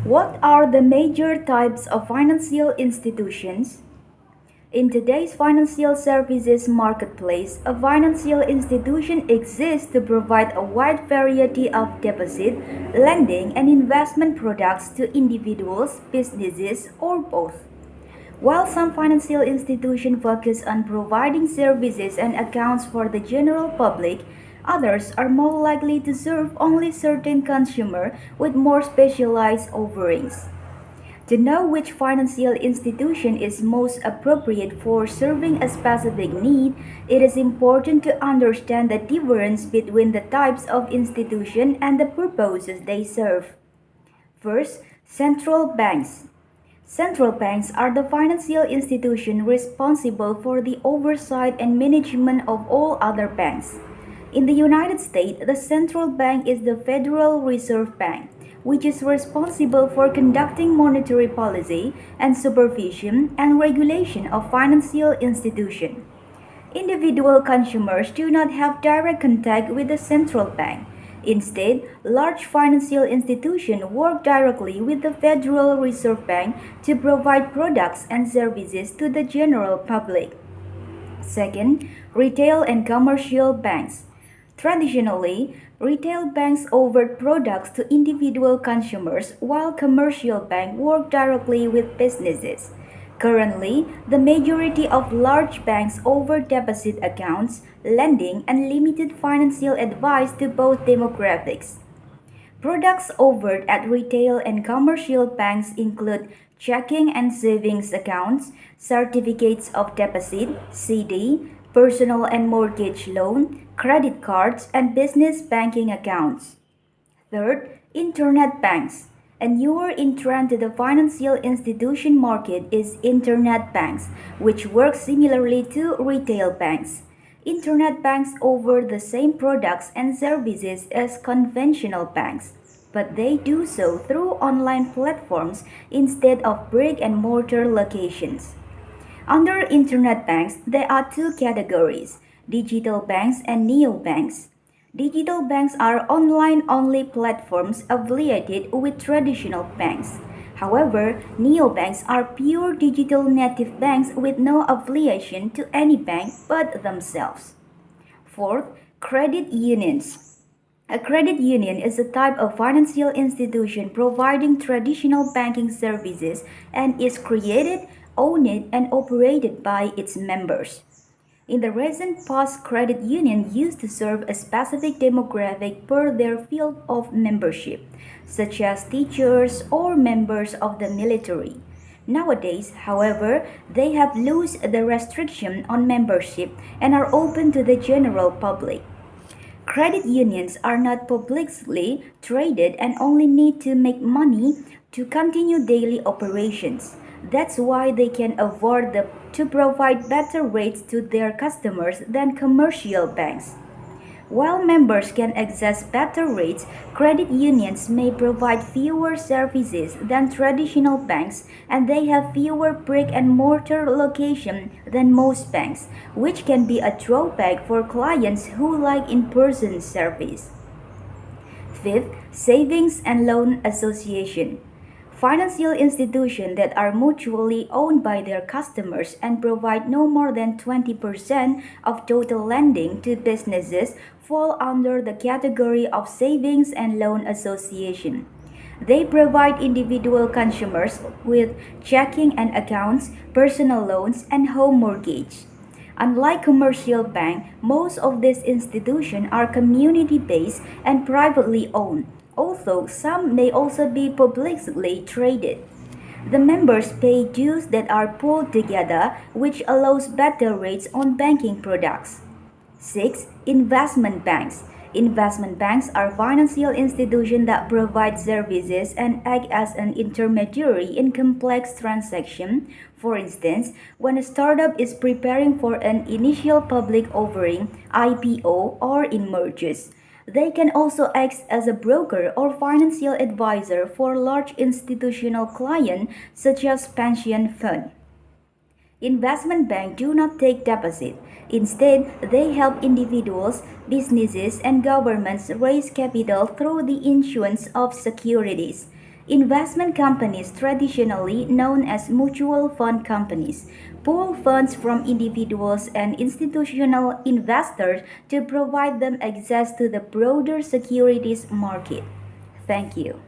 What are the major types of financial institutions? In today's financial services marketplace, a financial institution exists to provide a wide variety of deposit, lending, and investment products to individuals, businesses, or both. While some financial institutions focus on providing services and accounts for the general public, others are more likely to serve only certain consumers with more specialized offerings. To know which financial institution is most appropriate for serving a specific need, it is important to understand the difference between the types of institution and the purposes they serve. First, central banks. Central banks are the financial institution responsible for the oversight and management of all other banks. In the United States, the central bank is the Federal Reserve Bank, which is responsible for conducting monetary policy and supervision and regulation of financial institutions. Individual consumers do not have direct contact with the central bank. Instead, large financial institutions work directly with the Federal Reserve Bank to provide products and services to the general public. Second, retail and commercial banks. Traditionally, retail banks offered products to individual consumers while commercial banks work directly with businesses. Currently, the majority of large banks offer deposit accounts, lending, and limited financial advice to both demographics. Products offered at retail and commercial banks include checking and savings accounts, certificates of deposit, CD, personal and mortgage loan, credit cards, and business banking accounts. Third, internet banks. A newer entrant to the financial institution market is internet banks, which work similarly to retail banks. Internet banks offer the same products and services as conventional banks, but they do so through online platforms instead of brick and mortar locations. Under internet banks, there are two categories: digital banks and neobanks. Digital banks are online-only platforms affiliated with traditional banks. However, neobanks are pure digital native banks with no affiliation to any bank but themselves. Fourth, credit unions. A credit union is a type of financial institution providing traditional banking services and is created, owned, and operated by its members. In the recent past, credit unions used to serve a specific demographic per their field of membership, such as teachers or members of the military. Nowadays, however, they have loosed the restriction on membership and are open to the general public. Credit unions are not publicly traded and only need to make money to continue daily operations. That's why they can afford to provide better rates to their customers than commercial banks. While members can access better rates, credit unions may provide fewer services than traditional banks, and they have fewer brick and mortar locations than most banks, which can be a drawback for clients who like in-person service. Fifth, savings and loan association. Financial institutions that are mutually owned by their customers and provide no more than 20% of total lending to businesses fall under the category of savings and loan association. They provide individual consumers with checking and accounts, personal loans, and home mortgage. Unlike commercial banks, most of these institutions are community-based and privately owned, although some may also be publicly traded. The members pay dues that are pooled together, which allows better rates on banking products. 6. Investment banks. Investment banks are financial institutions that provide services and act as an intermediary in complex transactions. For instance, when a startup is preparing for an initial public offering, IPO, or in mergers. They can also act as a broker or financial advisor for large institutional clients such as pension funds. Investment banks do not take deposit. Instead, they help individuals, businesses, and governments raise capital through the issuance of securities. Investment companies, traditionally known as mutual fund companies, pool funds from individuals and institutional investors to provide them access to the broader securities market. Thank you.